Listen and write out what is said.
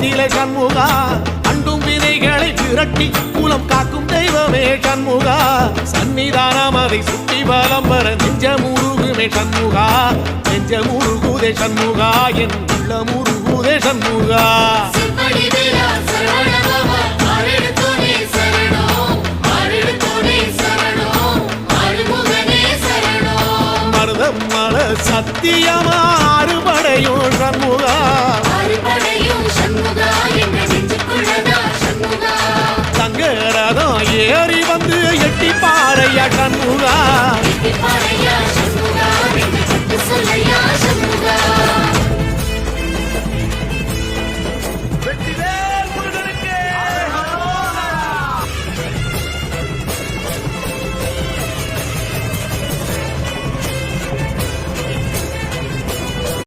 நெஞ்சிலே சண்முகா அண்டும் வினைகளை விரட்டி குலம் காக்கும் தெய்வமே சண்முகா சன்னிதானம் அதை சுற்றி பலம் வர நெஞ்சமுருகுமே சண்முகா நெஞ்சமுருகுதே சண்முகா என் உள்ளமுருகுதே சண்முகா மருதமல சத்தியமா அறுபடையும் சண்முகா சங்கரதம் ஏறி வந்து எட்டி பாறையா சண்முகா